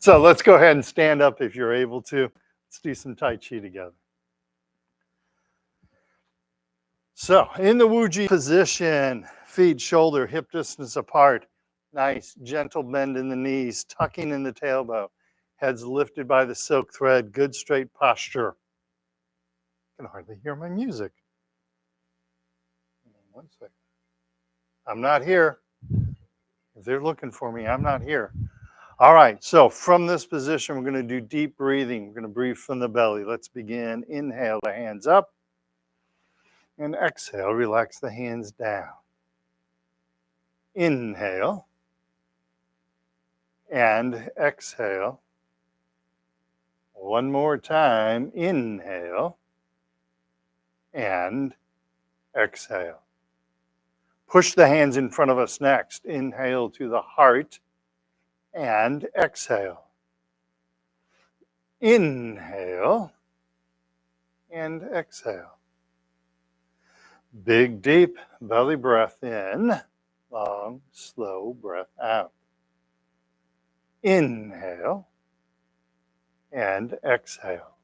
So let's go ahead and stand up if you're able to. Let's do some Tai Chi together. So in the Wuji position, feet shoulder, hip distance apart. Nice, gentle bend in the knees, tucking in the tailbone. Heads lifted by the silk thread. Good straight posture. I can hardly hear my music. One second. I'm not here. If they're looking for me, I'm not here. All right, so from this position, we're going to do deep breathing. We're going to breathe from the belly. Let's begin. Inhale, the hands up. And exhale, relax the hands down. Inhale. And exhale. One more time. Inhale. And exhale. Push the hands in front of us next. Inhale to the heart. And exhale. Inhale. And exhale. Big, deep belly breath in. Long, slow breath out. Inhale and exhale.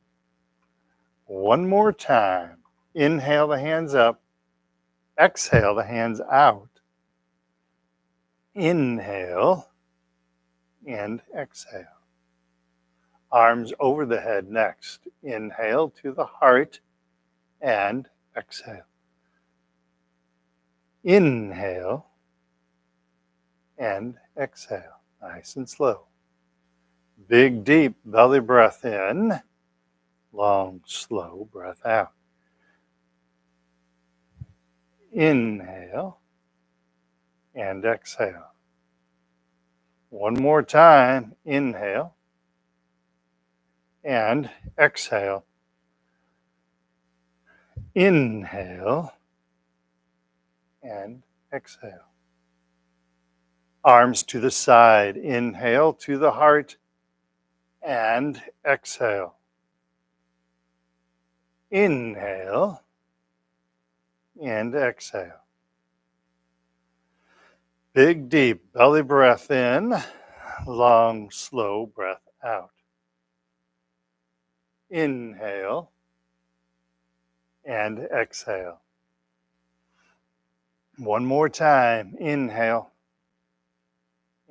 One more time. Inhale the hands up. Exhale the hands out. Inhale and exhale. Arms over the head next. Inhale to the heart and exhale. Inhale and exhale. Nice and slow. Big, deep belly breath in. Long, slow breath out. Inhale and exhale. One more time. Inhale and exhale. Inhale and exhale. Arms to the side. Inhale to the heart and exhale. Inhale and exhale. Big, deep belly breath in. Long, slow breath out. Inhale and exhale. One more time. Inhale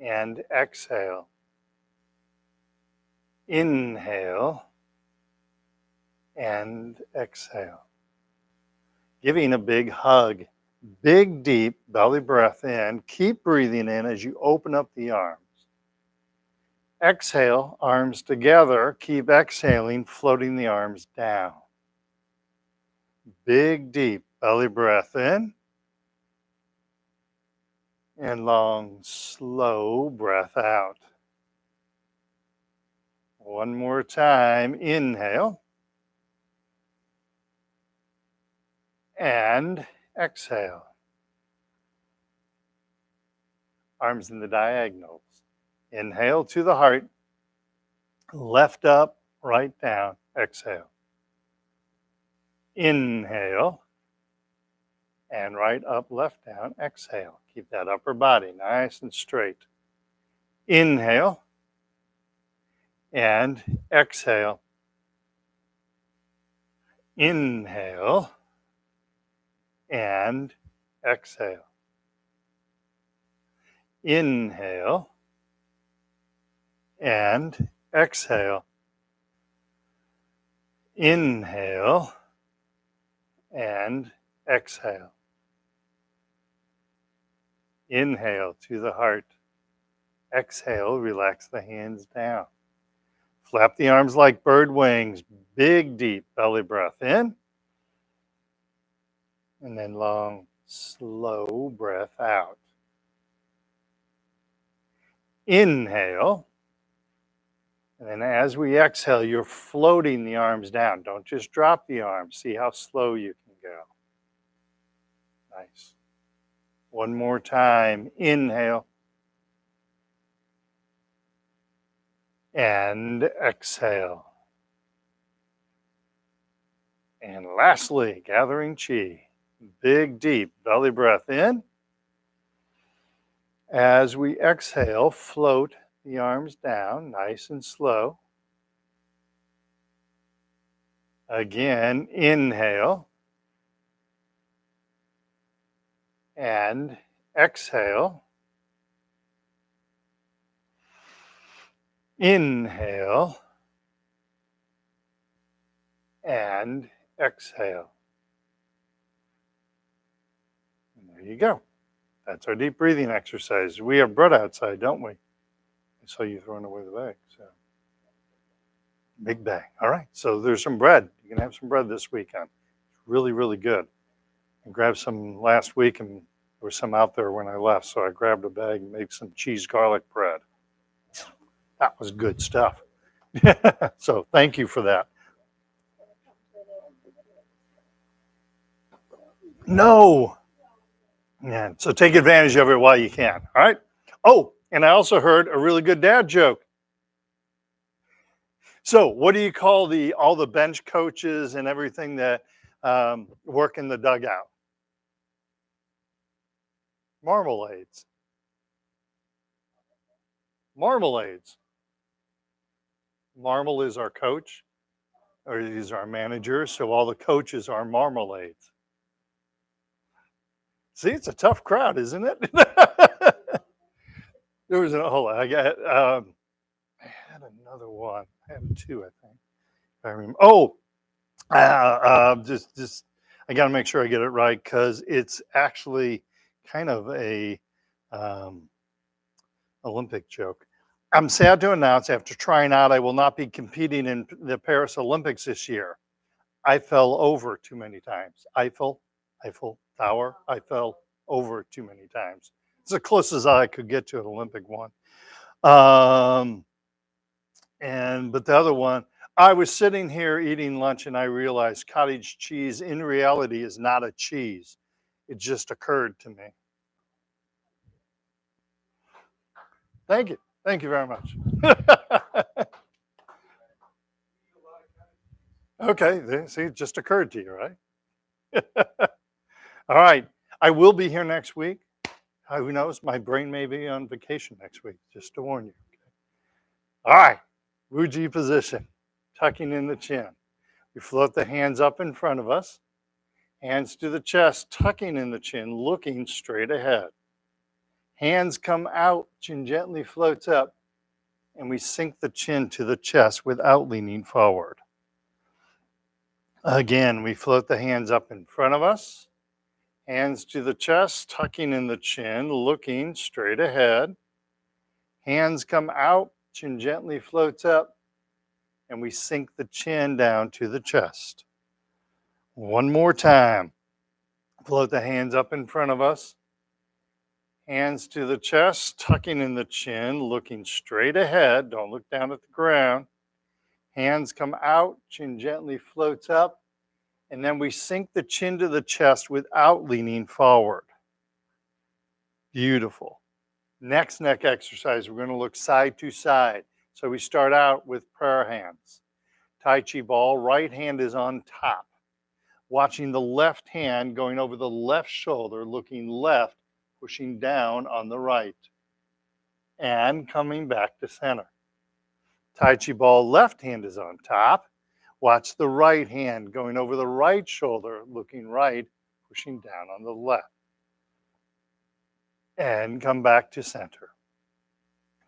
and exhale. Inhale and exhale. Giving a big hug. Big, deep belly breath in. Keep breathing in as you open up the arms. Exhale, arms together. Keep exhaling, floating the arms down. Big, deep belly breath in. And long, slow breath out. One more time. Inhale. And exhale. Arms in the diagonals. Inhale to the heart. Left up, right down. Exhale. Inhale. And right up, left down. Exhale. Keep that upper body nice and straight. Inhale. And exhale. Inhale. And exhale. Inhale and exhale. Inhale and exhale. Inhale to the heart. Exhale, relax the hands down. Flap the arms like bird wings. Big, deep belly breath in. And then long, slow breath out. Inhale. And then as we exhale, you're floating the arms down. Don't just drop the arms. See how slow you can go. Nice. One more time. Inhale. And exhale. And lastly, gathering chi. Big, deep belly breath in. As we exhale, float the arms down, nice and slow. Again, inhale and exhale. Inhale and exhale. And there you go. That's our deep breathing exercise. We have bread outside, don't we? I saw you throwing away the bag. So big bag. All right. So there's some bread. You can have some bread this weekend. It's really, really good. I grabbed some last week and there was some out there when I left. So I grabbed a bag and made some cheese garlic bread. That was good stuff. So thank you for that. No. Yeah. So take advantage of it while you can. All right. Oh, and I also heard a really good dad joke. So what do you call all the bench coaches and everything that work in the dugout? Marmalades. Marmalades. Marmal is our coach, or he's our manager. So all the coaches are marmalades. See, it's a tough crowd, isn't it? There was hold on. I had another one. I had two, I think. If I remember. Oh, just I got to make sure I get it right because it's actually kind of a Olympic joke. I'm sad to announce after trying out, I will not be competing in the Paris Olympics this year. I fell over too many times. Eiffel Tower. I fell over too many times. It's the closest I could get to an Olympic one. But the other one, I was sitting here eating lunch and I realized cottage cheese in reality is not a cheese. It just occurred to me. Thank you. Thank you very much. Okay, see, it just occurred to you, right? All right. I will be here next week. Who knows? My brain may be on vacation next week, just to warn you. All right. Wuji position, tucking in the chin. We float the hands up in front of us, hands to the chest, tucking in the chin, looking straight ahead. Hands come out, chin gently floats up, and we sink the chin to the chest without leaning forward. Again, we float the hands up in front of us, hands to the chest, tucking in the chin, looking straight ahead. Hands come out, chin gently floats up, and we sink the chin down to the chest. One more time. Float the hands up in front of us. Hands to the chest, tucking in the chin, looking straight ahead. Don't look down at the ground. Hands come out, chin gently floats up, and then we sink the chin to the chest without leaning forward. Beautiful. Next neck exercise, we're going to look side to side. So we start out with prayer hands. Tai Chi ball, right hand is on top. Watching the left hand going over the left shoulder, looking left, pushing down on the right. And coming back to center. Tai Chi ball, left hand is on top. Watch the right hand going over the right shoulder, looking right, pushing down on the left. And come back to center.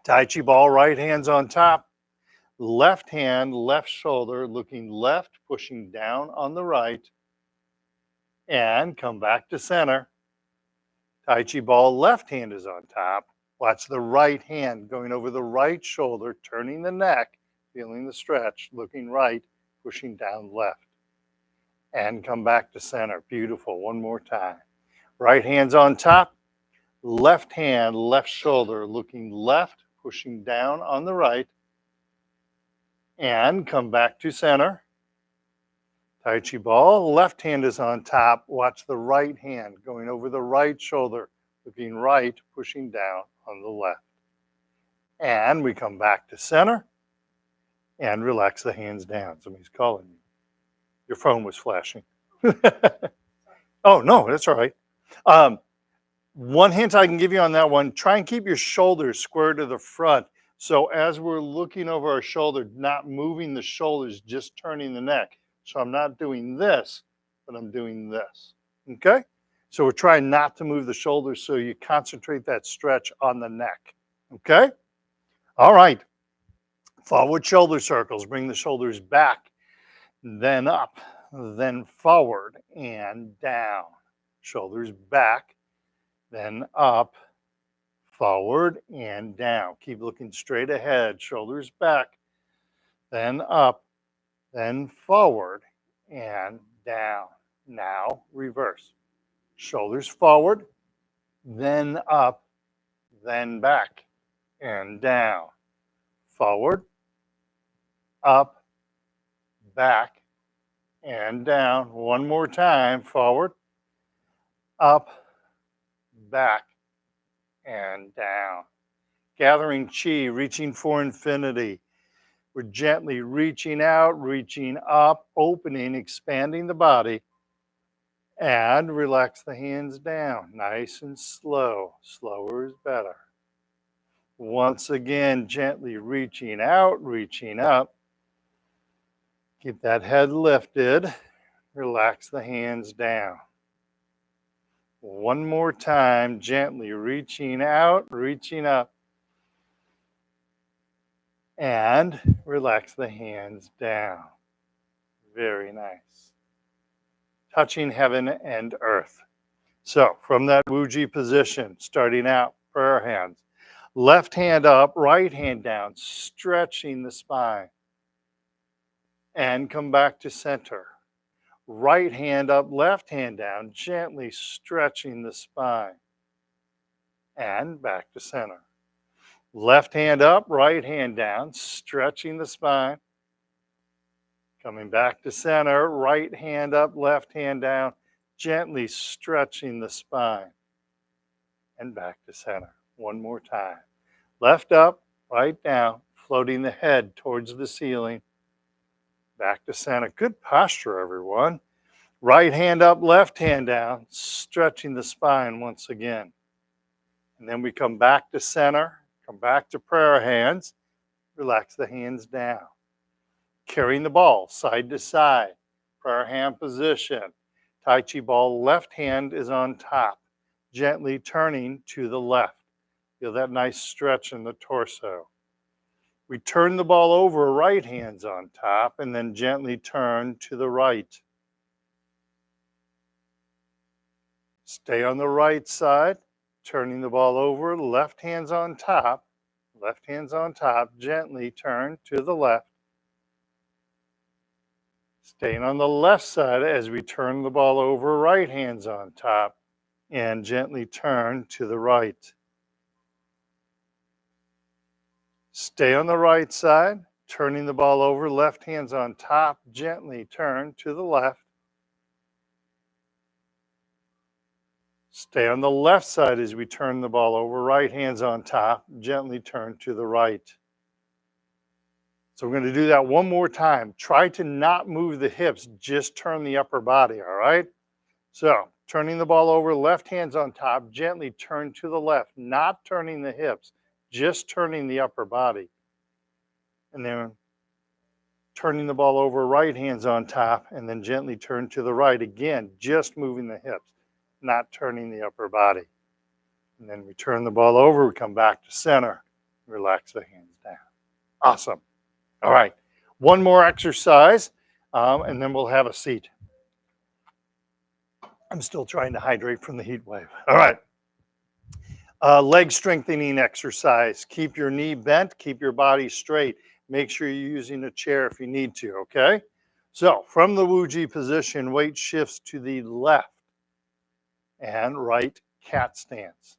Tai Chi ball, right hand's on top. Left hand, left shoulder, looking left, pushing down on the right. And come back to center. Tai Chi ball, left hand is on top. Watch the right hand going over the right shoulder, turning the neck, feeling the stretch, looking right, pushing down left. And come back to center. Beautiful. One more time. Right hand's on top. Left hand, left shoulder, looking left, pushing down on the right. And come back to center. Tai Chi ball, left hand is on top. Watch the right hand going over the right shoulder, looking right, pushing down on the left. And we come back to center and relax the hands down. Somebody's calling you. Your phone was flashing. Oh, no, that's all right. One hint I can give you on that one, try and keep your shoulders square to the front, So as we're looking over our shoulder, not moving the shoulders, just turning the neck. So I'm not doing this, but I'm doing this. Okay? So we're trying not to move the shoulders so you concentrate that stretch on the neck. Okay? All right. Forward shoulder circles. Bring the shoulders back, then up, then forward and down. Shoulders back, then up, forward and down. Keep looking straight ahead. Shoulders back, then up, then forward and down. Now reverse. Shoulders forward, then up, then back and down. Forward, up, back, and down. One more time. Forward, up, back, and down. Gathering chi, reaching for infinity. We're gently reaching out, reaching up, opening, expanding the body, and relax the hands down. Nice and slow. Slower is better. Once again, gently reaching out, reaching up. Keep that head lifted. Relax the hands down. One more time, gently reaching out, reaching up, and relax the hands down. Very nice. Touching heaven and earth. So from that Wuji position, starting out, prayer hands. Left hand up, right hand down, stretching the spine. And come back to center. Right hand up, left hand down, gently stretching the spine. And back to center. Left hand up, right hand down, stretching the spine. Coming back to center, right hand up, left hand down, gently stretching the spine. And back to center. One more time. Left up, right down, floating the head towards the ceiling. Back to center. Good posture, everyone. Right hand up, left hand down, stretching the spine once again. And then we come back to center, come back to prayer hands, relax the hands down. Carrying the ball side to side, prayer hand position. Tai Chi ball, left hand is on top, gently turning to the left. Feel that nice stretch in the torso. We turn the ball over, right hand's on top, and then gently turn to the right. Stay on the right side, turning the ball over, left hand's on top, gently turn to the left. Staying on the left side as we turn the ball over, right hand's on top, and gently turn to the right. Stay on the right side, turning the ball over, left hand's on top, gently turn to the left. Stay on the left side as we turn the ball over, right hand's on top, gently turn to the right. So we're going to do that one more time. Try to not move the hips, just turn the upper body, all right? So turning the ball over, left hand's on top, gently turn to the left, not turning the hips, just turning the upper body. And then turning the ball over, right hand's on top, and then gently turn to the right. Again, just moving the hips, not turning the upper body. And then we turn the ball over, we come back to center, relax the hands down. Awesome. All right, one more exercise, and then we'll have a seat. I'm still trying to hydrate from the heat wave. All right. Leg strengthening exercise. Keep your knee bent, keep your body straight. Make sure you're using a chair if you need to, okay? So from the Wuji position, weight shifts to the left and right cat stance.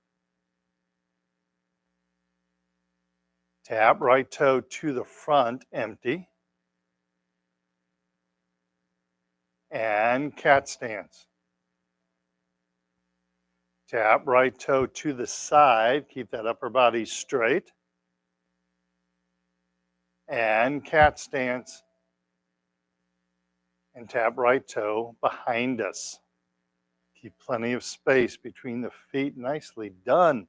Tap right toe to the front, empty. And cat stance. Tap right toe to the side, keep that upper body straight. And cat stance. And tap right toe behind us. Keep plenty of space between the feet. Nicely done.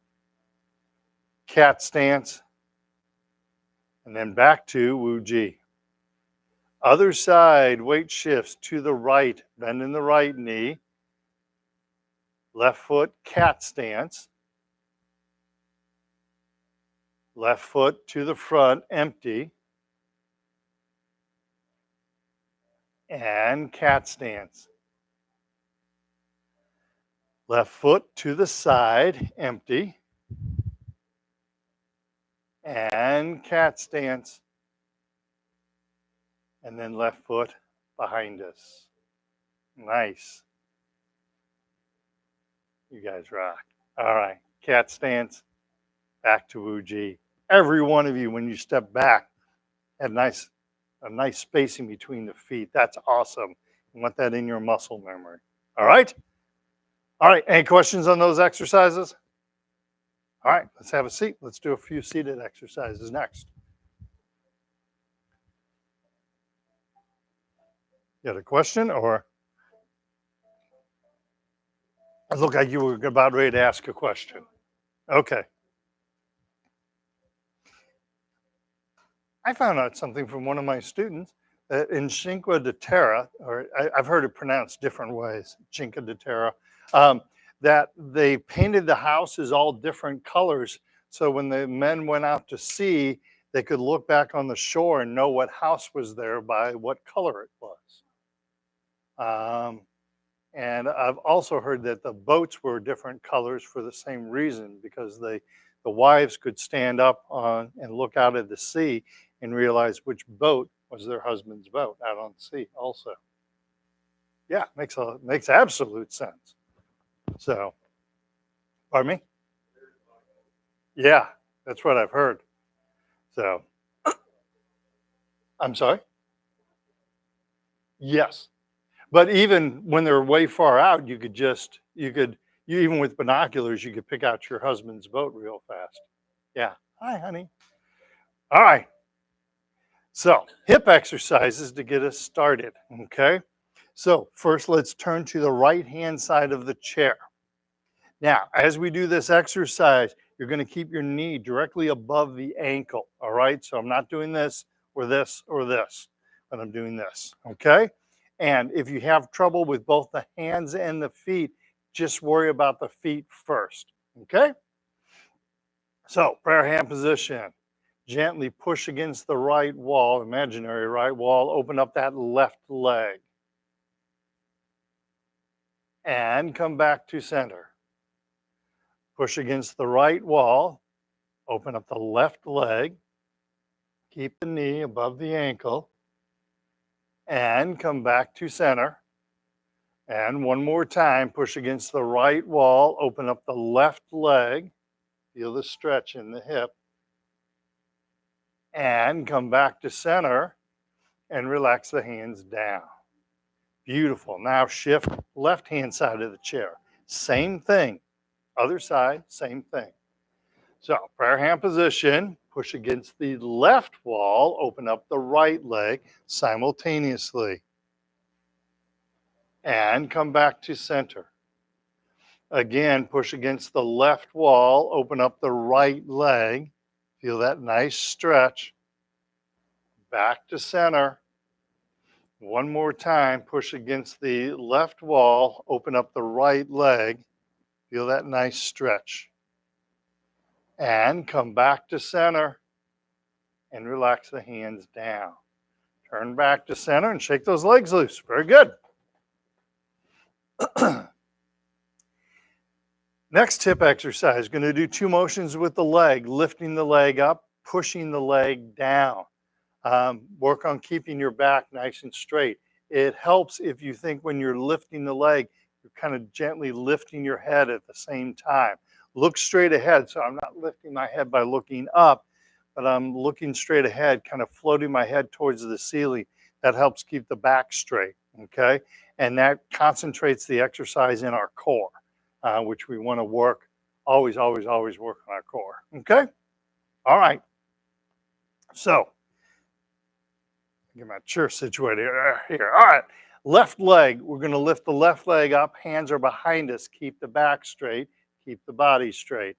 Cat stance. and then back to Wu Ji. Other side, weight shifts to the right, bend in the right knee. Left foot, cat stance. Left foot to the front, empty. And cat stance. Left foot to the side, empty. And cat stance. And then left foot behind us. Nice. You guys rock. All right, cat stance, back to Wu Ji. Every one of you, when you step back, had a nice spacing between the feet. That's awesome. You want that in your muscle memory. All right? All right, any questions on those exercises? All right, let's have a seat. Let's do a few seated exercises next. You had a question, or? It looked like you were about ready to ask a question. Okay. I found out something from one of my students that in Cinque de Terre, or I've heard it pronounced different ways, Cinque de Terre, that they painted the houses all different colors. So when the men went out to sea, they could look back on the shore and know what house was there by what color it was. And I've also heard that the boats were different colors for the same reason, because the wives could stand up on and look out at the sea and realize which boat was their husband's boat out on sea also. Yeah, makes absolute sense. So, pardon me? Yeah, that's what I've heard. So, I'm sorry? Yes. But even when they're way far out, you even with binoculars, you could pick out your husband's boat real fast. Yeah. Hi, honey. All right. So, hip exercises to get us started, okay? So, first let's turn to the right-hand side of the chair. Now, as we do this exercise, you're going to keep your knee directly above the ankle, all right? So, I'm not doing this or this or this, but I'm doing this, okay? And if you have trouble with both the hands and the feet, just worry about the feet first, okay? So, prayer hand position. Gently push against the right wall, imaginary right wall, open up that left leg. And come back to center. Push against the right wall, open up the left leg, keep the knee above the ankle, and come back to center. And one more time, push against the right wall, open up the left leg, feel the stretch in the hip, and come back to center and relax the hands down. Beautiful. Now shift left hand side of the chair. Same thing. Other side, same thing. So prayer hand position, push against the left wall, open up the right leg simultaneously. And come back to center. Again, push against the left wall, open up the right leg. Feel that nice stretch. Back to center. One more time, push against the left wall, open up the right leg. Feel that nice stretch. And come back to center and relax the hands down. Turn back to center and shake those legs loose. Very good. Next hip exercise, going to do 2 motions with the leg, lifting the leg up, pushing the leg down. Work on keeping your back nice and straight. It helps if you think when you're lifting the leg, you're kind of gently lifting your head at the same time. Look straight ahead. So I'm not lifting my head by looking up, but I'm looking straight ahead, kind of floating my head towards the ceiling. That helps keep the back straight, okay? And that concentrates the exercise in our core, which we want to work, always work on our core, okay? All right. So, get my chair situated here. All right, left leg. We're going to lift the left leg up. Hands are behind us. Keep the back straight. Keep the body straight.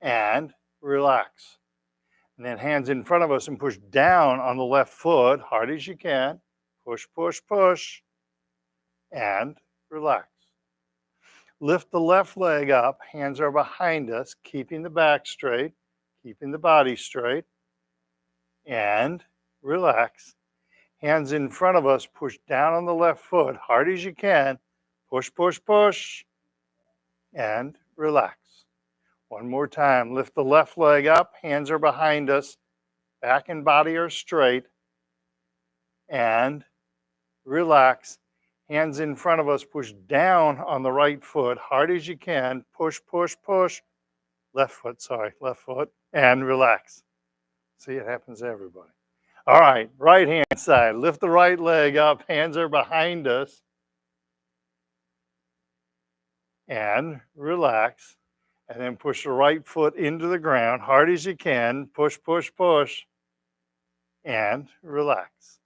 And relax. And then hands in front of us and push down on the left foot, hard as you can. Push, push, push, and relax. Lift the left leg up, hands are behind us, keeping the back straight, keeping the body straight, and relax. Hands in front of us, push down on the left foot, hard as you can. Push, push, push, and relax. One more time. Lift the left leg up, hands are behind us, back and body are straight, and relax. Hands in front of us, push down on the right foot, hard as you can. Push, push, push. Left foot, and relax. See, it happens to everybody. All right, right hand side. Lift the right leg up, hands are behind us, and relax. And then push the right foot into the ground, hard as you can. Push, push, push, and relax.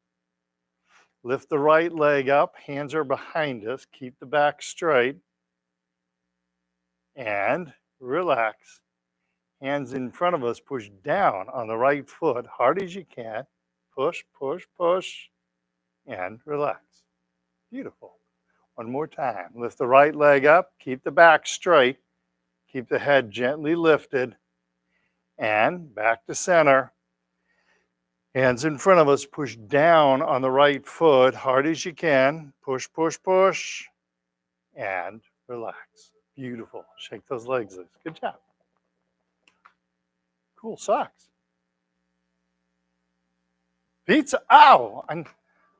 Lift the right leg up, hands are behind us. Keep the back straight, and relax. Hands in front of us, push down on the right foot, hard as you can. Push, push, push, and relax. Beautiful. One more time. Lift the right leg up, keep the back straight, keep the head gently lifted, and back to center. Hands in front of us, push down on the right foot, hard as you can. Push, push, push, and relax. Beautiful. Shake those legs loose. Good job. Cool socks. Pizza. Ow!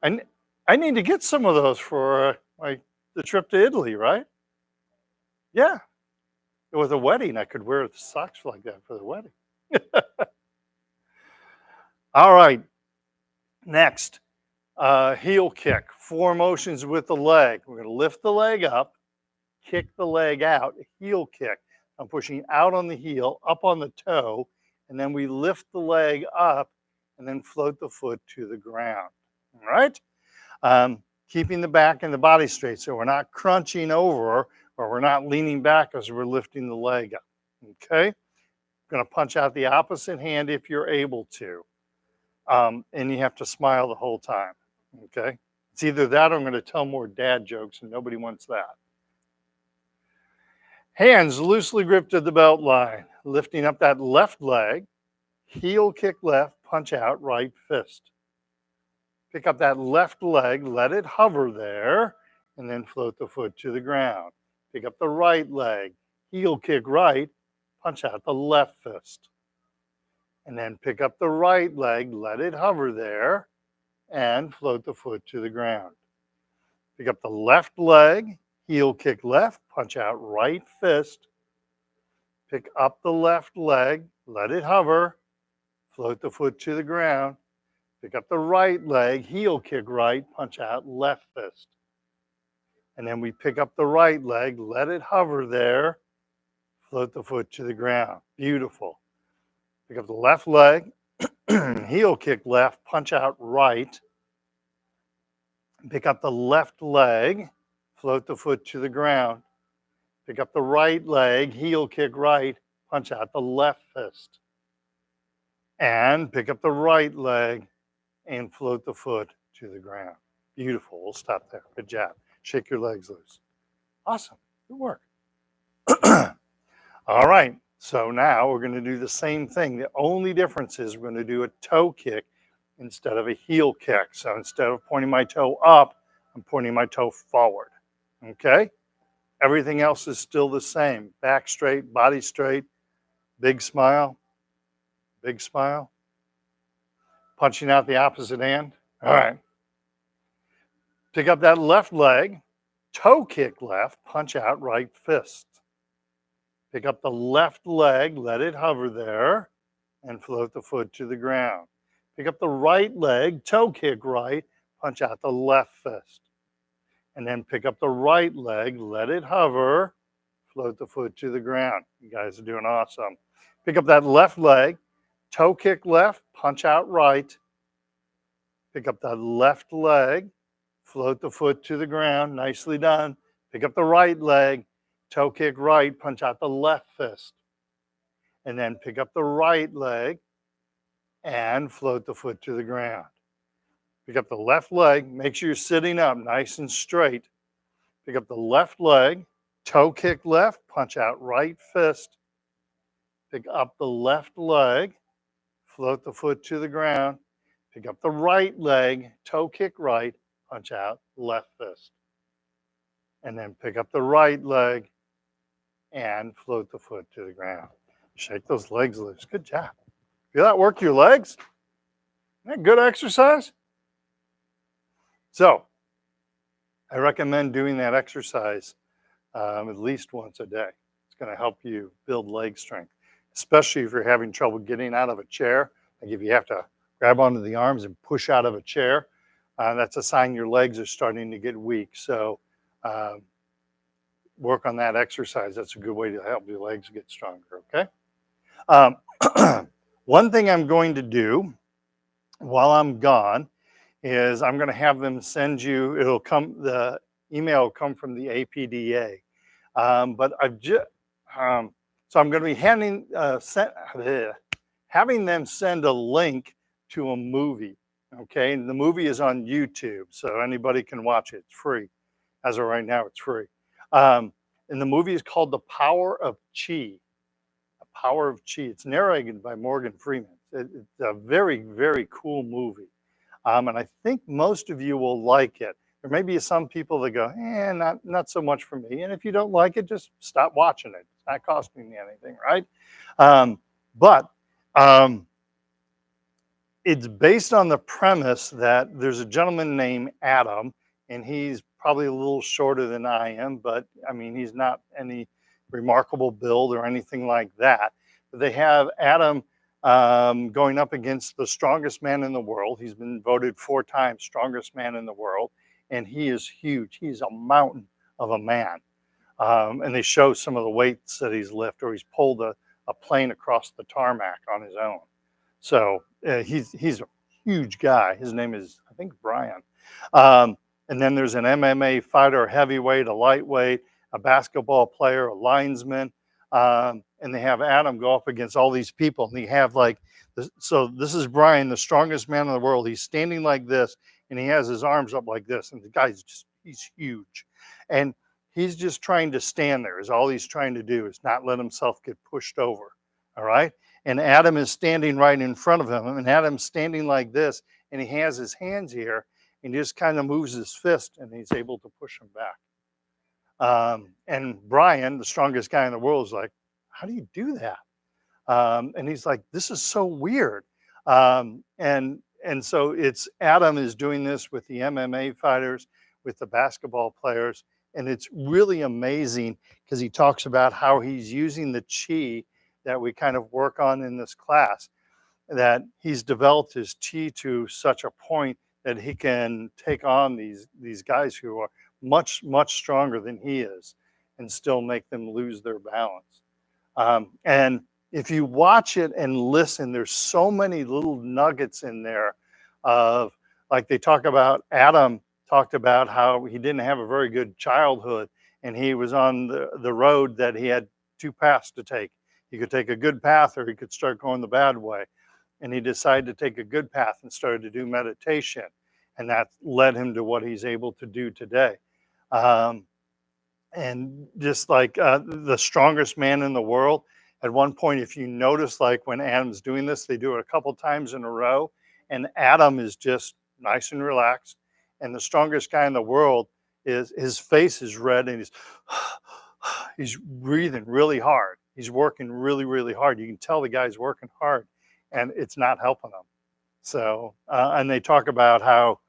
I need to get some of those for the trip to Italy, right? Yeah. With a wedding, I could wear socks like that for the wedding. All right. Next, heel kick. 4 motions with the leg. We're going to lift the leg up, kick the leg out, heel kick. I'm pushing out on the heel, up on the toe, and then we lift the leg up and then float the foot to the ground. All right? Keeping the back and the body straight so we're not crunching over or we're not leaning back as we're lifting the leg up. Okay? Going to punch out the opposite hand if you're able to. And you have to smile the whole time. Okay? It's either that or I'm going to tell more dad jokes, and nobody wants that. Hands loosely gripped at the belt line, lifting up that left leg, heel kick left, punch out right fist. Pick up that left leg, let it hover there, and then float the foot to the ground. Pick up the right leg, heel kick right, punch out the left fist. And then pick up the right leg, let it hover there, and float the foot to the ground. Pick up the left leg, heel kick left, punch out right fist. Pick up the left leg, let it hover, float the foot to the ground. Pick up the right leg, heel kick right, punch out left fist. And then we pick up the right leg, let it hover there, float the foot to the ground. Beautiful. Pick up the left leg, heel kick left, punch out right. Pick up the left leg, float the foot to the ground. Pick up the right leg, heel kick right, punch out the left fist. And pick up the right leg and float the foot to the ground. Beautiful. We'll stop there. Good job. Shake your legs loose. Awesome. Good work. All right. So now we're going to do the same thing. The only difference is we're going to do a toe kick instead of a heel kick. So instead of pointing my toe up, I'm pointing my toe forward. Okay? Everything else is still the same. Back straight, body straight, big smile, big smile. Punching out the opposite hand. All right. Pick up that left leg, toe kick left, punch out right fist. Pick up the left leg, let it hover there, and float the foot to the ground. Pick up the right leg, toe kick right, punch out the left fist. And then pick up the right leg, let it hover, float the foot to the ground. You guys are doing awesome. Pick up that left leg, toe kick left, punch out right. Pick up that left leg, float the foot to the ground. Nicely done. Pick up the right leg, toe kick right, punch out the left fist. And then pick up the right leg, and float the foot to the ground. Pick up the left leg, make sure you're sitting up nice and straight. Pick up the left leg, toe kick left, punch out right fist. Pick up the left leg, float the foot to the ground. Pick up the right leg, toe kick right, punch out left fist. And then pick up the right leg and float the foot to the ground. Shake those legs loose. Good job. Feel that work your legs? Isn't that good exercise? So I recommend doing that exercise at least once a day. It's going to help you build leg strength, especially if you're having trouble getting out of a chair. Like if you have to grab onto the arms and push out of a chair, that's a sign your legs are starting to get weak. So work on that exercise. That's a good way to help your legs get stronger, okay? One thing I'm going to do while I'm gone is I'm going to have them send you, the email will come from the APDA. But I've just, so I'm going to be having them send a link to a movie, okay? And the movie is on YouTube, so anybody can watch it. It's free. As of right now, it's free. And the movie is called The Power of Chi. The Power of Chi. It's narrated by Morgan Freeman. It's a very, very cool movie. And I think most of you will like it. There may be some people that go, not so much for me. And if you don't like it, just stop watching it. It's not costing me anything, right? But it's based on the premise that there's a gentleman named Adam, and he's probably a little shorter than I am, but I mean, he's not any remarkable build or anything like that. But they have Adam going up against the strongest man in the world. He's been voted 4 times strongest man in the world, and he is huge. He's a mountain of a man. And they show some of the weights that he's lifted, or he's pulled a plane across the tarmac on his own. So he's a huge guy. His name is, I think, Brian. And then there's an MMA fighter, a heavyweight, a lightweight, a basketball player, a linesman. And they have Adam go up against all these people. And they have so this is Brian, the strongest man in the world. He's standing like this, and he has his arms up like this. And the guy's he's huge. And he's just trying to stand there, is all he's trying to do, is not let himself get pushed over. All right. And Adam is standing right in front of him. And Adam's standing like this, and he has his hands here, and he just kind of moves his fist, and he's able to push him back. And Brian, the strongest guy in the world, is like, how do you do that? And he's like, this is so weird. And so it's Adam is doing this with the MMA fighters, with the basketball players. And it's really amazing because he talks about how he's using the chi that we kind of work on in this class, that he's developed his chi to such a point that he can take on these guys who are much, much stronger than he is and still make them lose their balance. And if you watch it and listen, there's so many little nuggets in there of, like, they talk about Adam talked about how he didn't have a very good childhood, and he was on the road that he had 2 paths to take. He could take a good path, or he could start going the bad way. And he decided to take a good path and started to do meditation. And that led him to what he's able to do today. And just like the strongest man in the world, at one point, if you notice, like when Adam's doing this, they do it a couple times in a row, and Adam is just nice and relaxed. And the strongest guy in the world, is his face is red, and he's breathing really hard. He's working really, really hard. You can tell the guy's working hard, and it's not helping him. So, and they talk about how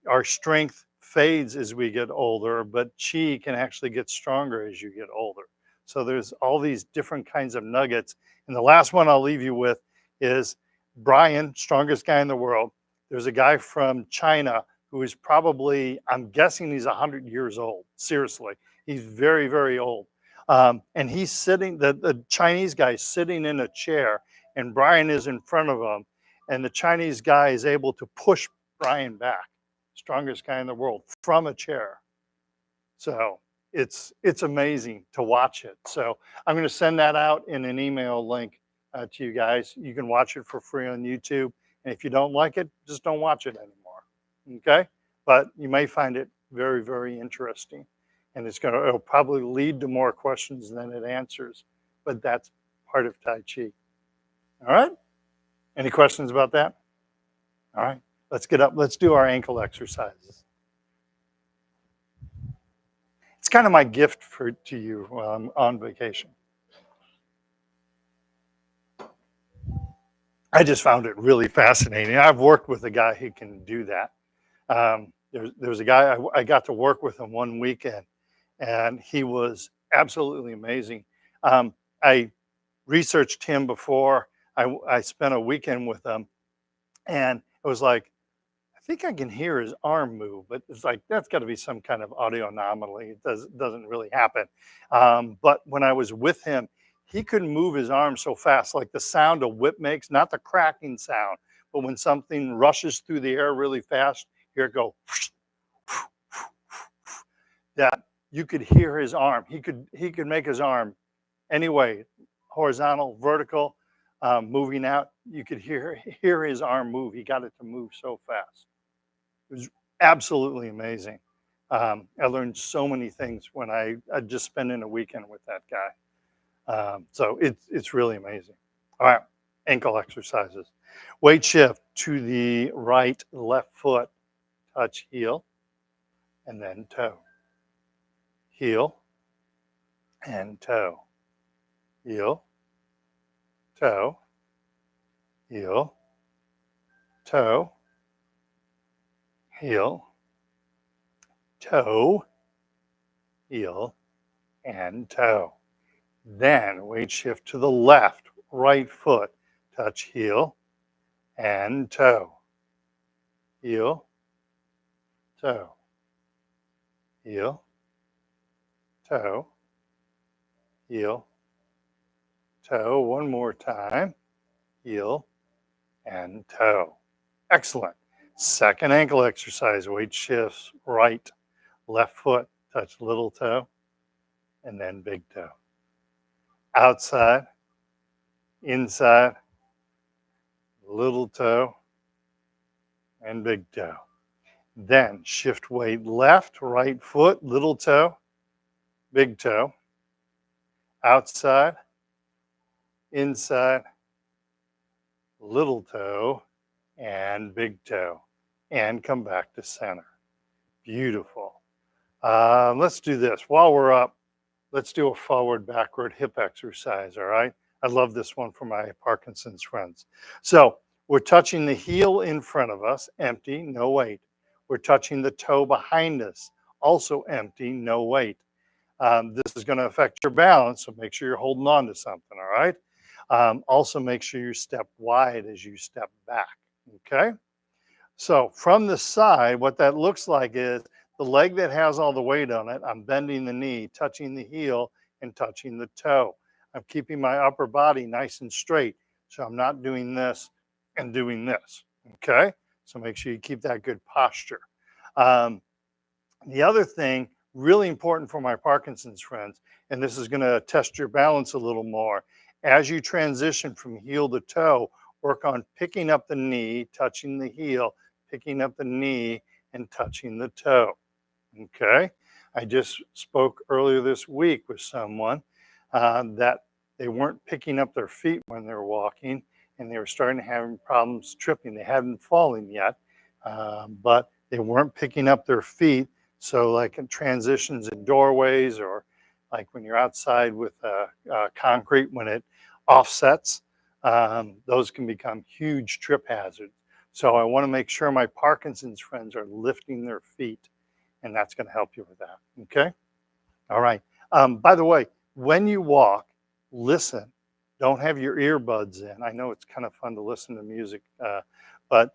our strength fades as we get older, but chi can actually get stronger as you get older. So there's all these different kinds of nuggets. And the last one I'll leave you with is Brian, strongest guy in the world. There's a guy from China who is probably, I'm guessing he's 100 years old. Seriously, he's very, very old. And he's sitting, the Chinese guy is sitting in a chair, and Brian is in front of him. And the Chinese guy is able to push Brian back, strongest guy in the world, from a chair. So it's amazing to watch it. So I'm going to send that out in an email link to you guys. You can watch it for free on YouTube. And if you don't like it, just don't watch it anymore. Okay? But you may find it very, very interesting. And it'll probably lead to more questions than it answers. But that's part of Tai Chi. All right? Any questions about that? All right. Let's get up. Let's do our ankle exercises. It's kind of my gift to you while I'm on vacation. I just found it really fascinating. I've worked with a guy who can do that. There was a guy I got to work with him one weekend, and he was absolutely amazing. I researched him before. I spent a weekend with him, and it was like, I think I can hear his arm move, but it's like that's got to be some kind of audio anomaly. It doesn't really happen. But when I was with him, he could move his arm so fast, like the sound a whip makes, not the cracking sound, but when something rushes through the air really fast, here it go. That you could hear his arm. He could make his arm any way, horizontal, vertical, moving out. You could hear his arm move. He got it to move so fast. It was absolutely amazing. I learned so many things when I just spending a weekend with that guy. So it's really amazing. All right, ankle exercises. Weight shift to the right, left foot, touch heel, and then toe. Heel and toe. Heel, toe, heel, toe, heel, toe, heel, and toe. Then weight shift to the left, right foot, touch heel and toe. Heel, toe, heel, toe, heel, toe. One more time. Heel and toe. Excellent. Second ankle exercise, weight shifts right, left foot, touch little toe, and then big toe. Outside, inside, little toe, and big toe. Then shift weight left, right foot, little toe, big toe. Outside, inside, little toe, and big toe. And come back to center. Beautiful. Let's do this. While we're up, let's do a forward, backward hip exercise, all right? I love this one for my Parkinson's friends. So we're touching the heel in front of us, empty, no weight. We're touching the toe behind us, also empty, no weight. This is going to affect your balance, so make sure you're holding on to something, all right? Also, make sure you step wide as you step back, okay? So from the side, what that looks like is the leg that has all the weight on it, I'm bending the knee, touching the heel, and touching the toe. I'm keeping my upper body nice and straight, so I'm not doing this and doing this, okay? So make sure you keep that good posture. The other thing, really important for my Parkinson's friends, and this is going to test your balance a little more, as you transition from heel to toe, work on picking up the knee, touching the heel, picking up the knee, and touching the toe. Okay? I just spoke earlier this week with someone that they weren't picking up their feet when they were walking, and they were starting to have problems tripping. They hadn't fallen yet, but they weren't picking up their feet. So, like in transitions in doorways, or like when you're outside with concrete, when it offsets, those can become huge trip hazards. So I want to make sure my Parkinson's friends are lifting their feet, and that's going to help you with that. Okay? All right. By the way, when you walk, listen. Don't have your earbuds in. I know it's kind of fun to listen to music, but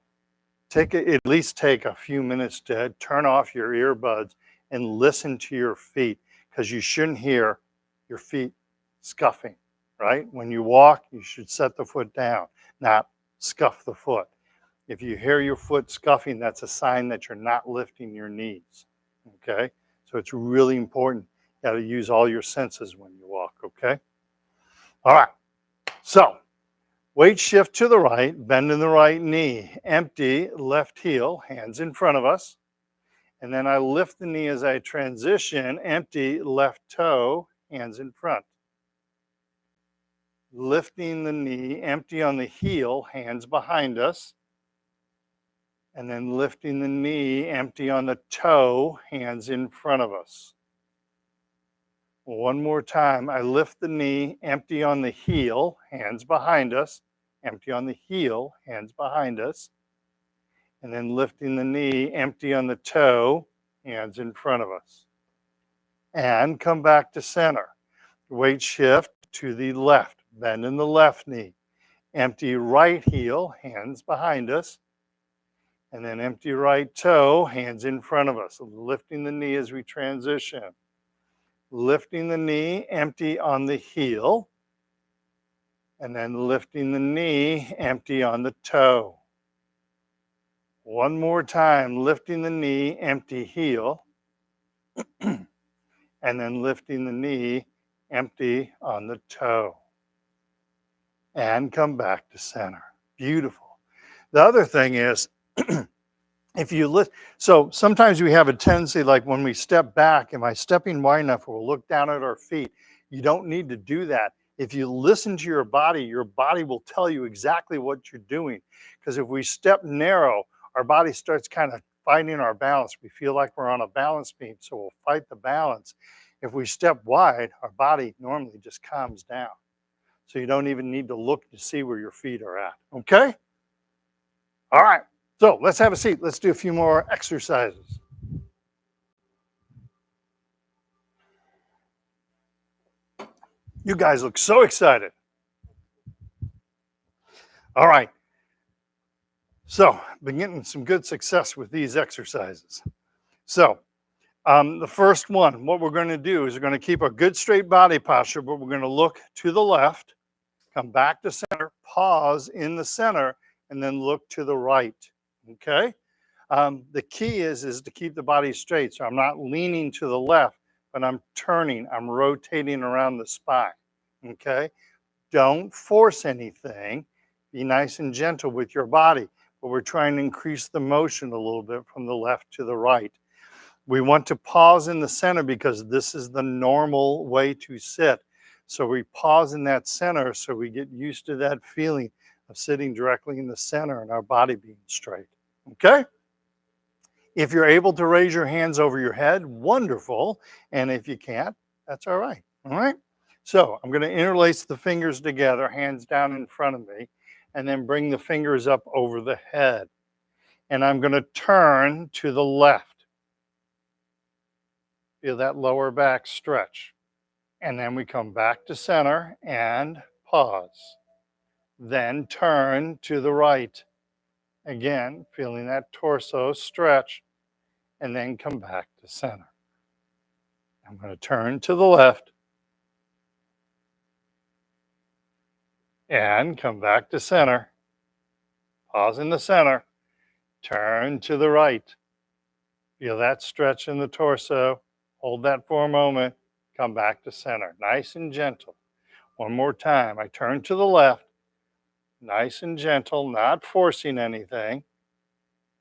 at least take a few minutes to turn off your earbuds and listen to your feet, because you shouldn't hear your feet scuffing, right? When you walk, you should set the foot down, not scuff the foot. If you hear your foot scuffing, that's a sign that you're not lifting your knees, okay? So it's really important. You got to use all your senses when you walk, okay? All right. So Weight shift to the right, bend in the right knee, empty left heel, hands in front of us. And then I lift the knee as I transition, empty left toe, hands in front. Lifting the knee, empty on the heel, hands behind us. And then lifting the knee, empty on the toe, hands in front of us. One more time. I lift the knee, empty on the heel, hands behind us. Empty on the heel, hands behind us. And then lifting the knee, empty on the toe, hands in front of us. And come back to center. Weight shift to the left. Bend in the left knee. Empty right heel, hands behind us. And then empty right toe, hands in front of us. Lifting the knee as we transition. Lifting the knee, empty on the heel. And then lifting the knee, empty on the toe. One more time, lifting the knee, empty heel. And then lifting the knee, empty on the toe. And come back to center. Beautiful. The other thing is, if you look, so sometimes we have a tendency, like when we step back, am I stepping wide enough? We'll look down at our feet. You don't need to do that. If you listen to your body will tell you exactly what you're doing. Because if we step narrow, our body starts kind of fighting our balance. We feel like we're on a balance beam, so we'll fight the balance. If we step wide, our body normally just calms down. So you don't even need to look to see where your feet are at. Okay? All right. So let's have a seat. Let's do a few more exercises. You guys look so excited. All right. So, been getting some good success with these exercises. So, the first one, what we're going to do is we're going to keep a good straight body posture, but we're going to look to the left, come back to center, pause in the center, and then look to the right. Okay? The key is to keep the body straight. So I'm not leaning to the left, but I'm turning, I'm rotating around the spine. Okay? Don't force anything. Be nice and gentle with your body, but we're trying to increase the motion a little bit from the left to the right. We want to pause in the center because this is the normal way to sit. So we pause in that center so we get used to that feeling of sitting directly in the center and our body being straight. Okay? If you're able to raise your hands over your head, wonderful. And if you can't, that's all right. All right? So I'm going to interlace the fingers together, hands down in front of me, and then bring the fingers up over the head. And I'm going to turn to the left. Feel that lower back stretch. And then we come back to center and pause. Then turn to the right. Again, feeling that torso stretch. And then come back to center. I'm going to turn to the left and come back to center. Pause in the center. Turn to the right. Feel that stretch in the torso. Hold that for a moment. Come back to center. Nice and gentle. One more time. I turn to the left. Nice and gentle, not forcing anything.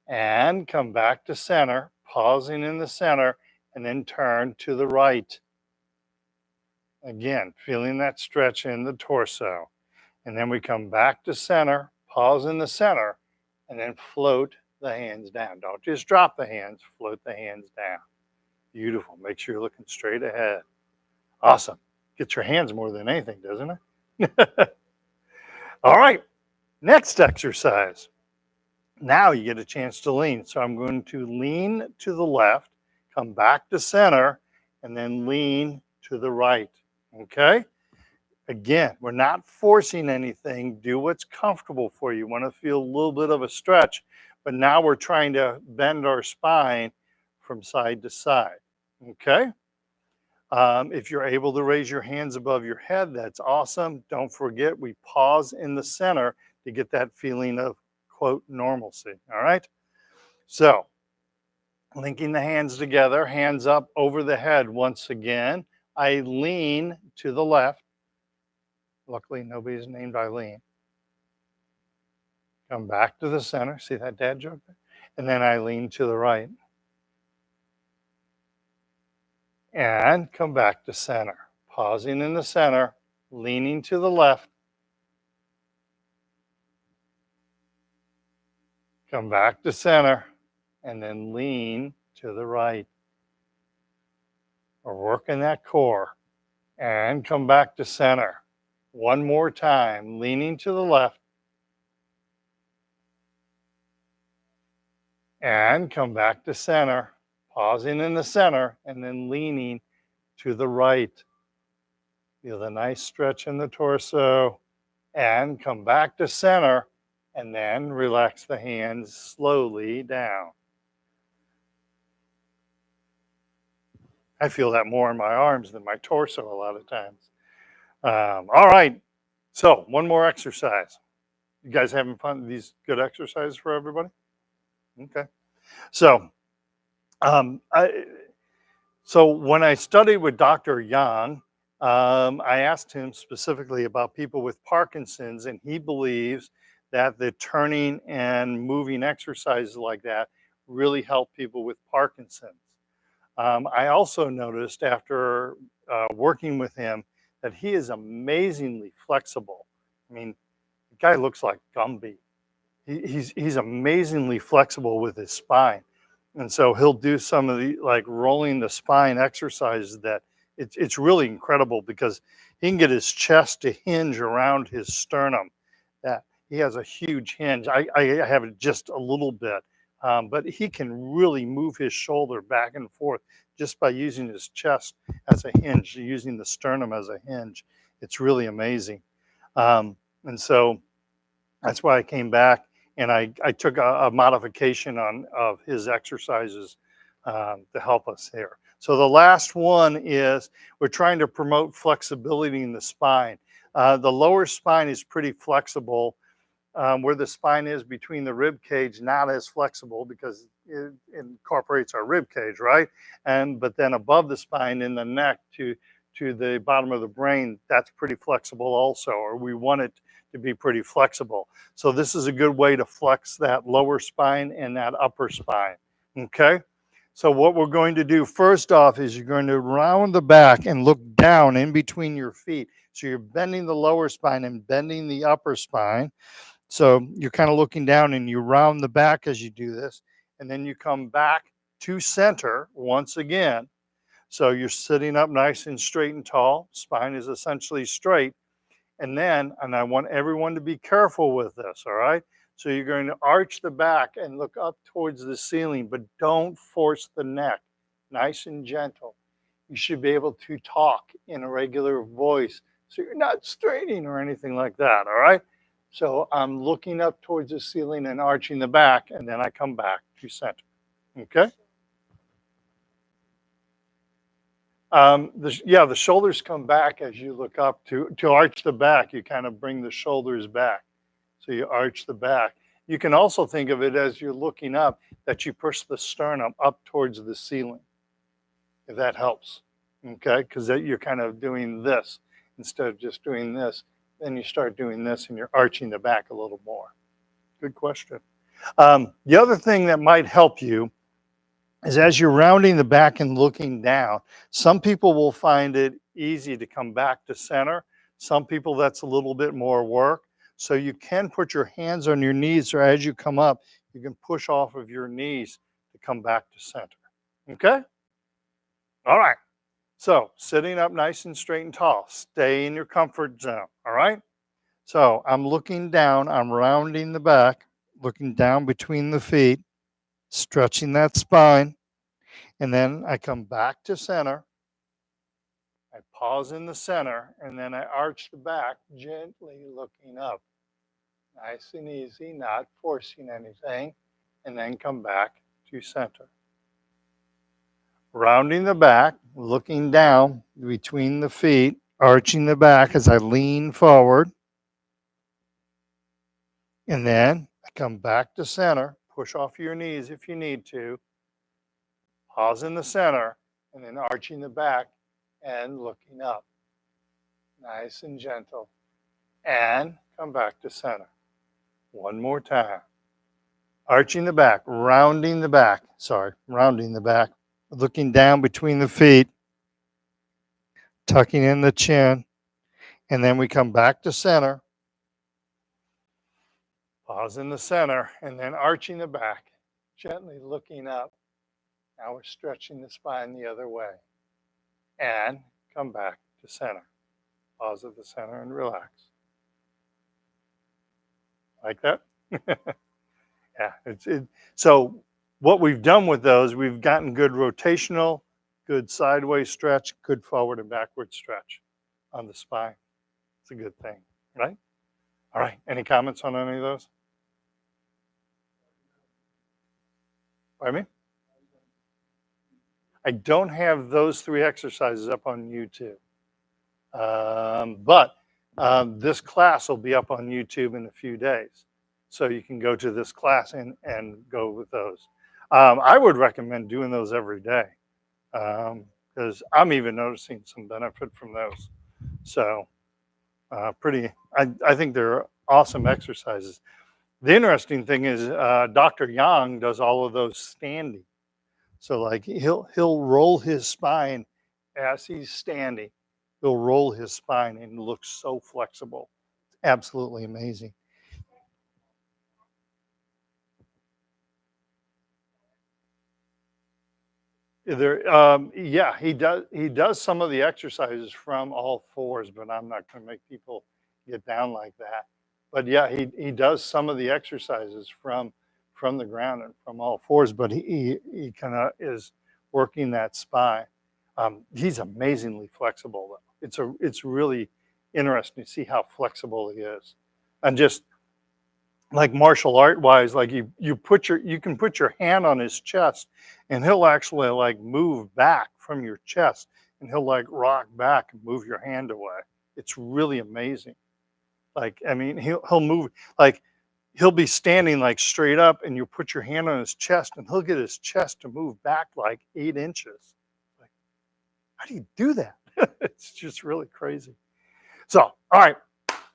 And come back to center. Pausing in the center. And then turn to the right. Again, feeling that stretch in the torso. And then we come back to center, pause in the center, and then float the hands down. Don't just drop the hands, float the hands down. Beautiful. Make sure you're looking straight ahead. Awesome. Gets your hands more than anything, doesn't it? All right. Next exercise. Now you get a chance to lean. So I'm going to lean to the left, come back to center, and then lean to the right. Okay? Again, we're not forcing anything. Do what's comfortable for you. You want to feel a little bit of a stretch, but now we're trying to bend our spine from side to side. Okay? If you're able to raise your hands above your head, that's awesome. Don't forget, we pause in the center to get that feeling of, quote, normalcy. All right? So, linking the hands together, hands up over the head once again. I lean to the left. Luckily, nobody's named Eileen. Come back to the center. See that dad joke? And then I lean to the right. And come back to center. Pausing in the center, leaning to the left. Come back to center, and then lean to the right. We're working that core. And come back to center. One more time, leaning to the left. And come back to center, pausing in the center, and then leaning to the right. Feel the nice stretch in the torso. And come back to center, and then relax the hands slowly down. I feel that more in my arms than my torso a lot of times. All right, so one more exercise. You guys having fun? These good exercises for everybody? Okay. So, um, I, so when I studied with Dr. Yang, I asked him specifically about people with Parkinson's, and he believes that the turning and moving exercises like that really help people with Parkinson's. I also noticed after working with him that he is amazingly flexible. I mean, the guy looks like Gumby. He's amazingly flexible with his spine, and so he'll do some of the like rolling the spine exercises that it's really incredible because he can get his chest to hinge around his sternum. That he has a huge hinge. I have it just a little bit, but he can really move his shoulder back and forth just by using his chest as a hinge, using the sternum as a hinge. It's really amazing, and so that's why I came back and I took a modification on of his exercises to help us here. So the last one is we're trying to promote flexibility in the spine. The lower spine is pretty flexible. Where the spine is between the rib cage, not as flexible because it incorporates our rib cage, right? And but then above the spine in the neck to the bottom of the brain, that's pretty flexible also, or we want it to be pretty flexible. So this is a good way to flex that lower spine and that upper spine. Okay. So what we're going to do first off is you're going to round the back and look down in between your feet. So you're bending the lower spine and bending the upper spine. So you're kind of looking down and you round the back as you do this. And then you come back to center once again. So you're sitting up nice and straight and tall. Spine is essentially straight. And I want everyone to be careful with this, all right? So you're going to arch the back and look up towards the ceiling, but don't force the neck. Nice and gentle. You should be able to talk in a regular voice. So you're not straining or anything like that, all right? So I'm looking up towards the ceiling and arching the back, and then I come back to center, okay? The shoulders come back as you look up to arch the back. You kind of bring the shoulders back. So you arch the back. You can also think of it as you're looking up that you push the sternum up towards the ceiling, if that helps. Okay, because you're kind of doing this instead of just doing this. Then you start doing this and you're arching the back a little more. Good question. The other thing that might help you is as you're rounding the back and looking down, some people will find it easy to come back to center. Some people that's a little bit more work. So you can put your hands on your knees, or as you come up, you can push off of your knees to come back to center. Okay? All right. So sitting up nice and straight and tall, stay in your comfort zone. All right? So I'm looking down, I'm rounding the back, looking down between the feet, stretching that spine. And then I come back to center. I pause in the center, and then I arch the back, gently looking up. Nice and easy, not forcing anything. And then come back to center. Rounding the back, looking down between the feet, arching the back as I lean forward. And then I come back to center. Push off your knees if you need to. Pause in the center, and then arching the back and looking up. Nice and gentle. And come back to center. One more time. Arching the back, rounding the back. Sorry, rounding the back. Looking down between the feet. Tucking in the chin. And then we come back to center. Pause in the center. And then arching the back. Gently looking up. Now we're stretching the spine the other way. And come back to center. Pause at the center and relax. Like that? Yeah. So what we've done with those, we've gotten good rotational, good sideways stretch, good forward and backward stretch on the spine. It's a good thing, right? All right. Any comments on any of those? Pardon me? I don't have those 3 exercises up on YouTube. But this class will be up on YouTube in a few days. So you can go to this class and go with those. I would recommend doing those every day because I'm even noticing some benefit from those. So I think they're awesome exercises. The interesting thing is Dr. Yang does all of those standing. So like he'll roll his spine as he's standing. He'll roll his spine and looks so flexible. Absolutely amazing. Yeah, he does. He does some of the exercises from all fours, but I'm not going to make people get down like that. But yeah, he does some of the exercises from the ground and from all fours, but he kind of is working that spine. He's amazingly flexible though. It's really interesting to see how flexible he is, and just like martial art wise, like you can put your hand on his chest and he'll actually like move back from your chest and he'll like rock back and move your hand away. It's really amazing. Like, I mean, he'll move, like he'll be standing like straight up and you put your hand on his chest and he'll get his chest to move back like 8 inches. Like, how do you do that? It's just really crazy. So, all right,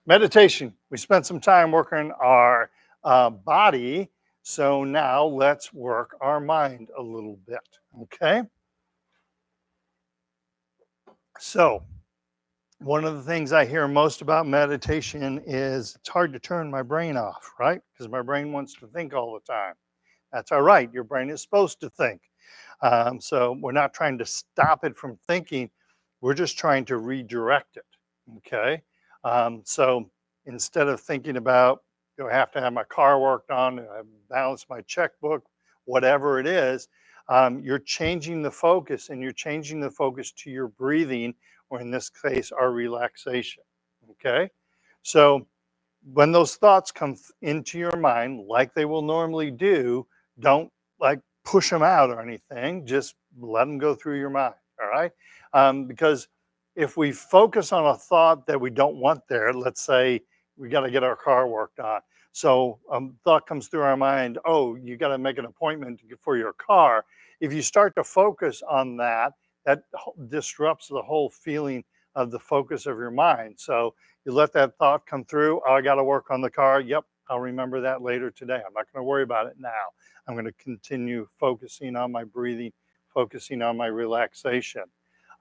meditation. We spent some time working our body. So now let's work our mind a little bit. Okay. So, one of the things I hear most about meditation is it's hard to turn my brain off, right? Because my brain wants to think all the time. That's all right. Your brain is supposed to think. So we're not trying to stop it from thinking. We're just trying to redirect it. Okay. So instead of thinking about, do I have to have my car worked on? Do I balance my checkbook? Whatever it is, you're changing the focus and you're changing the focus to your breathing, or in this case, our relaxation. Okay. So when those thoughts come into your mind, like they will normally do, don't like push them out or anything. Just let them go through your mind. All right. Because if we focus on a thought that we don't want there, let's say we got to get our car worked on. So thought comes through our mind, oh, you got to make an appointment for your car. If you start to focus on that, that disrupts the whole feeling of the focus of your mind. So you let that thought come through. Oh, I got to work on the car. Yep, I'll remember that later today. I'm not going to worry about it now. I'm going to continue focusing on my breathing, focusing on my relaxation.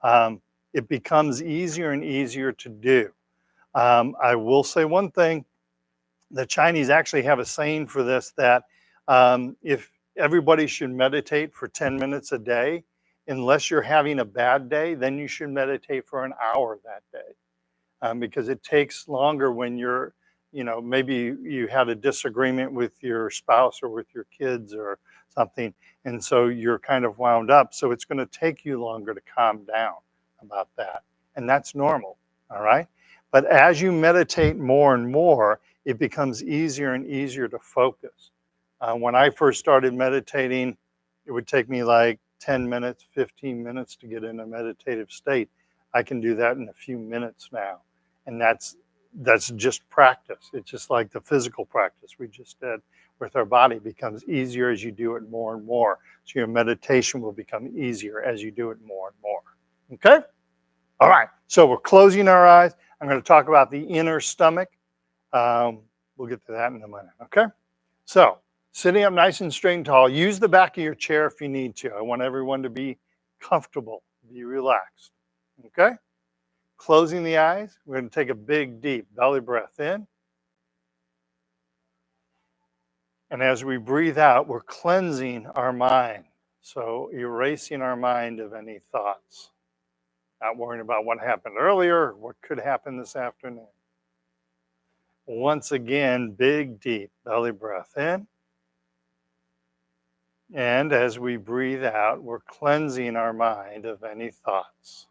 It becomes easier and easier to do. I will say one thing. The Chinese actually have a saying for this, that if everybody should meditate for 10 minutes a day, unless you're having a bad day, then you should meditate for an hour that day. Because it takes longer when you're, maybe you had a disagreement with your spouse or with your kids or something. And so you're kind of wound up. So it's going to take you longer to calm down about that. And that's normal. All right. But as you meditate more and more, it becomes easier and easier to focus. When I first started meditating, it would take me like 10 minutes, 15 minutes to get in a meditative state. I can do that in a few minutes now. And that's just practice. It's just like the physical practice we just did with our body. It becomes easier as you do it more and more. So your meditation will become easier as you do it more and more. Okay? All right. So we're closing our eyes. I'm going to talk about the inner stomach. We'll get to that in a minute, okay? So, sitting up nice and straight and tall, use the back of your chair if you need to. I want everyone to be comfortable, be relaxed, okay? Closing the eyes, we're going to take a big, deep belly breath in. And as we breathe out, we're cleansing our mind. So, erasing our mind of any thoughts, not worrying about what happened earlier, or what could happen this afternoon. Once again, big, deep belly breath in. And as we breathe out, we're cleansing our mind of any thoughts.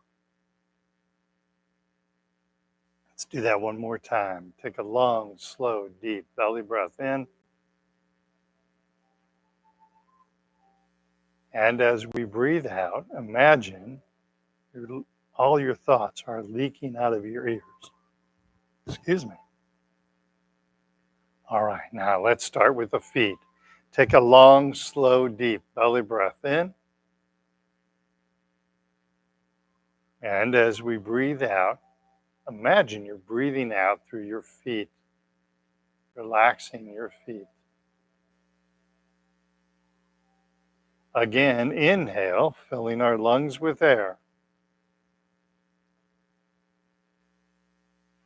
Let's do that one more time. Take a long, slow, deep belly breath in. And as we breathe out, imagine all your thoughts are leaking out of your ears. Excuse me. All right, now let's start with the feet. Take a long, slow, deep belly breath in. And as we breathe out, imagine you're breathing out through your feet, relaxing your feet. Again, inhale, filling our lungs with air.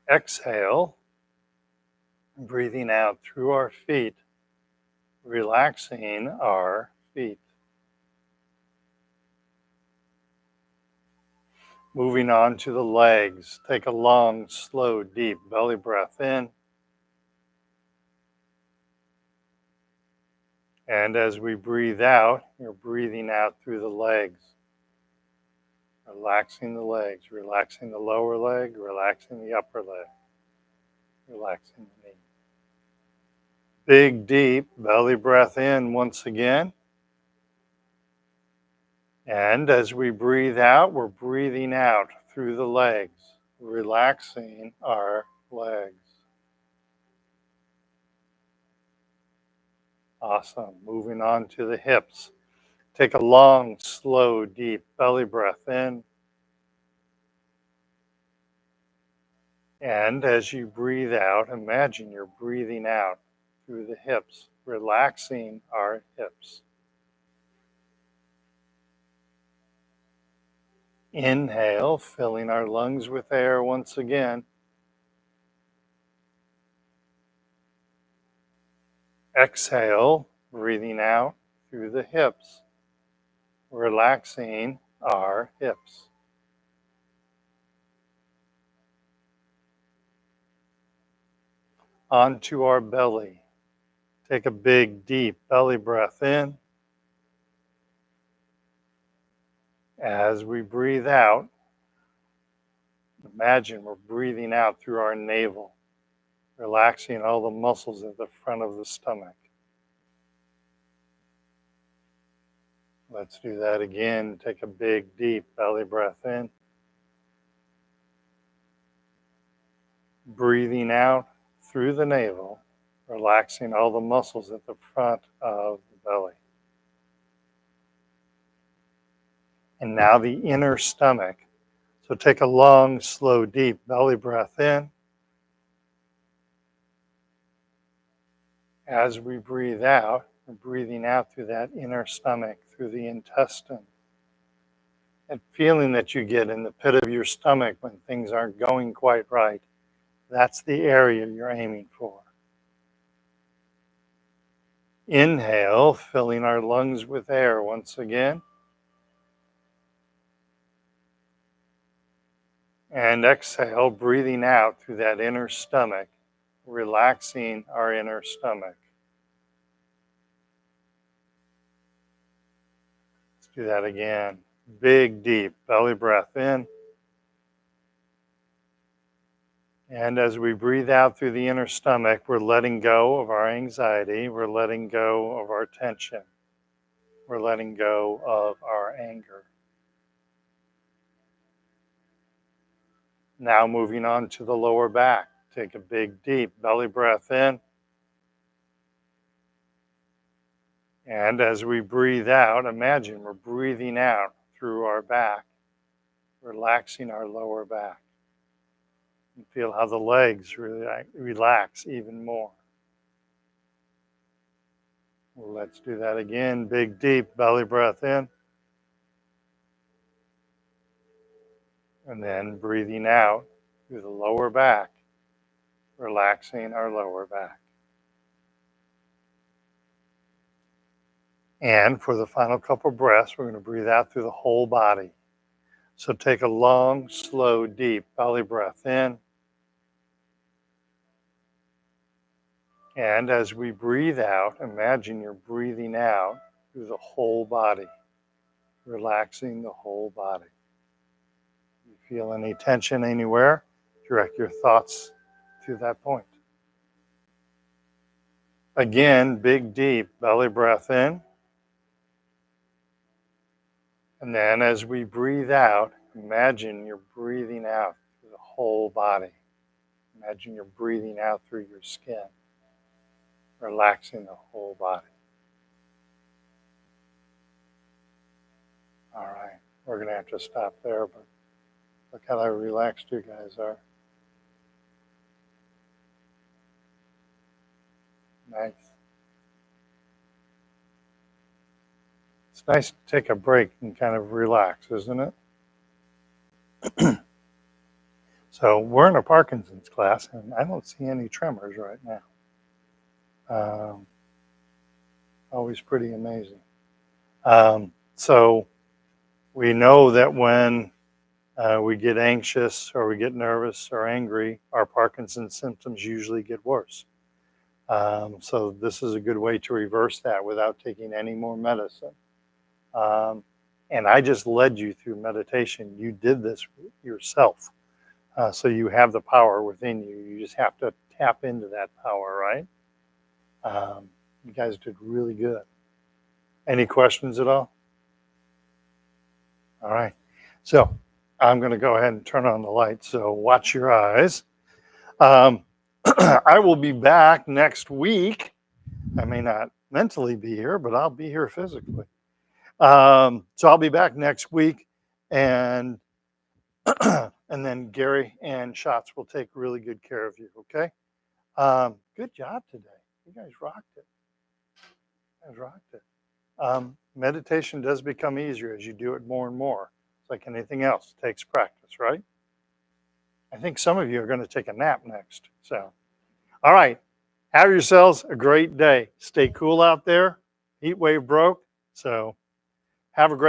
Exhale, breathing out through our feet, relaxing our feet. Moving on to the legs, take a long, slow, deep belly breath in. And as we breathe out, you're breathing out through the legs. Relaxing the legs, relaxing the lower leg, relaxing the upper leg, relaxing the knee. Big, deep belly breath in once again. And as we breathe out, we're breathing out through the legs, relaxing our legs. Awesome. Moving on to the hips. Take a long, slow, deep belly breath in. And as you breathe out, imagine you're breathing out through the hips, relaxing our hips. Inhale, filling our lungs with air once again. Exhale, breathing out through the hips, relaxing our hips. Onto our belly. Take a big, deep belly breath in. As we breathe out, imagine we're breathing out through our navel, relaxing all the muscles at the front of the stomach. Let's do that again. Take a big, deep belly breath in. Breathing out through the navel, relaxing all the muscles at the front of the belly. And now the inner stomach. So take a long, slow, deep belly breath in. As we breathe out, we're breathing out through that inner stomach, through the intestine. That feeling that you get in the pit of your stomach when things aren't going quite right, that's the area you're aiming for. Inhale, filling our lungs with air once again. And exhale, breathing out through that inner stomach, relaxing our inner stomach. Let's do that again. Big, deep belly breath in. And as we breathe out through the inner stomach, we're letting go of our anxiety. We're letting go of our tension. We're letting go of our anger. Now moving on to the lower back. Take a big, deep belly breath in. And as we breathe out, imagine we're breathing out through our back, relaxing our lower back. And feel how the legs really relax even more. Let's do that again. Big, deep belly breath in. And then breathing out through the lower back, relaxing our lower back. And for the final couple breaths, we're going to breathe out through the whole body. So take a long, slow, deep belly breath in. And as we breathe out, imagine you're breathing out through the whole body, relaxing the whole body. If you feel any tension anywhere, direct your thoughts to that point. Again, big, deep belly breath in. And then as we breathe out, imagine you're breathing out through the whole body. Imagine you're breathing out through your skin, relaxing the whole body. All right, we're going to have to stop there, but look how relaxed you guys are. Nice. It's nice to take a break and kind of relax, isn't it? So we're in a Parkinson's class, and I don't see any tremors right now. Always pretty amazing. So we know that when we get anxious or we get nervous or angry, our Parkinson's symptoms usually get worse. So this is a good way to reverse that without taking any more medicine. And I just led you through meditation. You did this yourself. So you have the power within you. You just have to tap into that power, right? You guys did really good. Any questions at all? All right. So I'm going to go ahead and turn on the light. So watch your eyes. I will be back next week. I may not mentally be here, but I'll be here physically. So I'll be back next week, and and then Gary and Schatz will take really good care of you. Okay. Good job today. You guys rocked it. You guys rocked it. Meditation does become easier as you do it more and more. It's like anything else. It takes practice, right? I think some of you are going to take a nap next. So, all right. Have yourselves a great day. Stay cool out there. Heat wave broke. So have a great